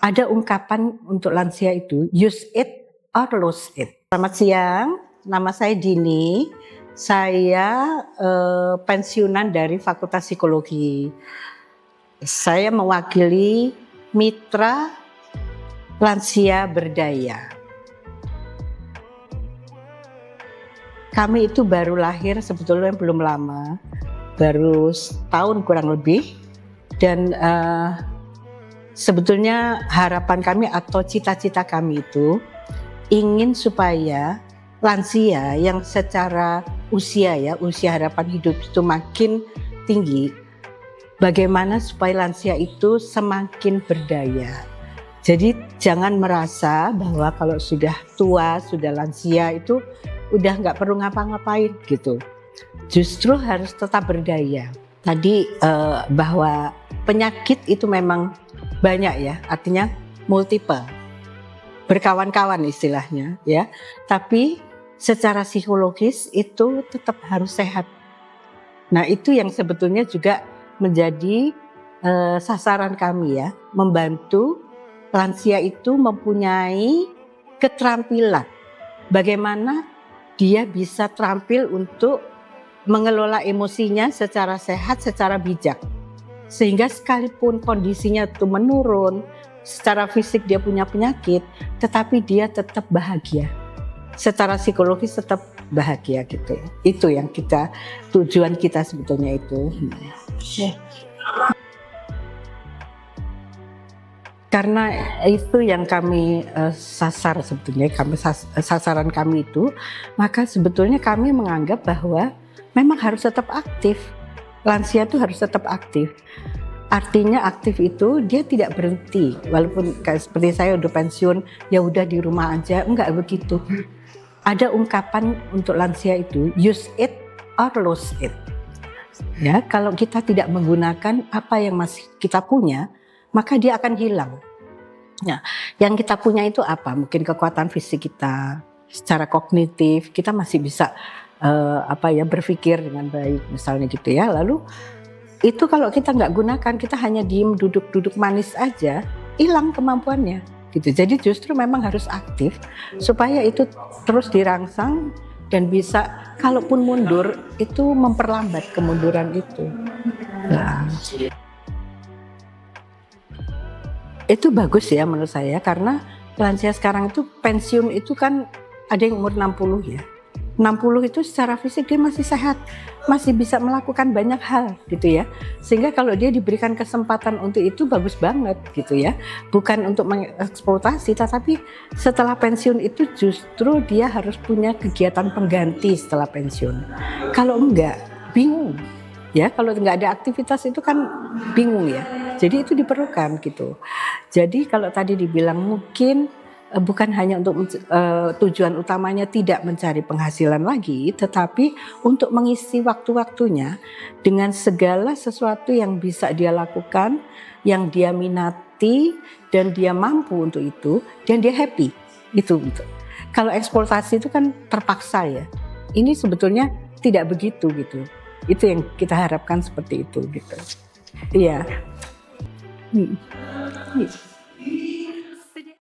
Ada ungkapan untuk lansia itu, use it or lose it. Selamat siang, nama saya Dini. Saya pensiunan dari Fakultas Psikologi. Saya mewakili Mitra Lansia Berdaya. Kami itu baru lahir sebetulnya belum lama, baru setahun kurang lebih. Dan sebetulnya harapan kami atau cita-cita kami itu ingin supaya lansia yang secara usia harapan hidup itu makin tinggi, bagaimana supaya lansia itu semakin berdaya. Jadi jangan merasa bahwa kalau sudah tua, sudah lansia itu udah nggak perlu ngapa-ngapain gitu. Justru harus tetap berdaya. Tadi bahwa penyakit itu memang banyak ya, artinya multiple, berkawan-kawan istilahnya ya. Tapi secara psikologis itu tetap harus sehat. Nah itu yang sebetulnya juga menjadi sasaran kami ya, membantu lansia itu mempunyai keterampilan bagaimana dia bisa terampil untuk mengelola emosinya secara sehat, secara bijak. Sehingga sekalipun kondisinya itu menurun, secara fisik dia punya penyakit, tetapi dia tetap bahagia. Secara psikologis tetap bahagia gitu. Itu yang tujuan kita sebetulnya itu. Karena itu yang kami sasar sebetulnya, sasaran kami itu, maka sebetulnya kami menganggap bahwa memang harus tetap aktif. Lansia itu harus tetap aktif. Artinya aktif itu dia tidak berhenti. Walaupun seperti saya udah pensiun, ya udah di rumah aja, enggak begitu. Ada ungkapan untuk lansia itu, use it or lose it. Ya, kalau kita tidak menggunakan apa yang masih kita punya, maka dia akan hilang. Nah, yang kita punya itu apa? Mungkin kekuatan fisik kita, secara kognitif kita masih bisa berpikir dengan baik misalnya gitu ya. Lalu itu kalau kita nggak gunakan, kita hanya diem duduk manis aja, hilang kemampuannya gitu. Jadi justru memang harus aktif supaya itu terus dirangsang dan bisa kalaupun mundur itu memperlambat kemunduran itu. Nah, itu bagus ya menurut saya, karena lansia sekarang itu pensiun itu kan ada yang umur 60 ya. 60 itu secara fisik dia masih sehat, masih bisa melakukan banyak hal gitu ya. Sehingga kalau dia diberikan kesempatan untuk itu bagus banget gitu ya. Bukan untuk mengeksploitasi, tetapi setelah pensiun itu justru dia harus punya kegiatan pengganti setelah pensiun. Kalau enggak, bingung ya. Kalau enggak ada aktivitas itu kan bingung ya. Jadi itu diperlukan gitu. Jadi kalau tadi dibilang mungkin bukan hanya untuk tujuan utamanya tidak mencari penghasilan lagi, tetapi untuk mengisi waktu-waktunya dengan segala sesuatu yang bisa dia lakukan, yang dia minati dan dia mampu untuk itu, dan dia happy. Itu. Kalau eksploitasi itu kan terpaksa ya. Ini sebetulnya tidak begitu gitu. Itu yang kita harapkan seperti itu gitu. Iya.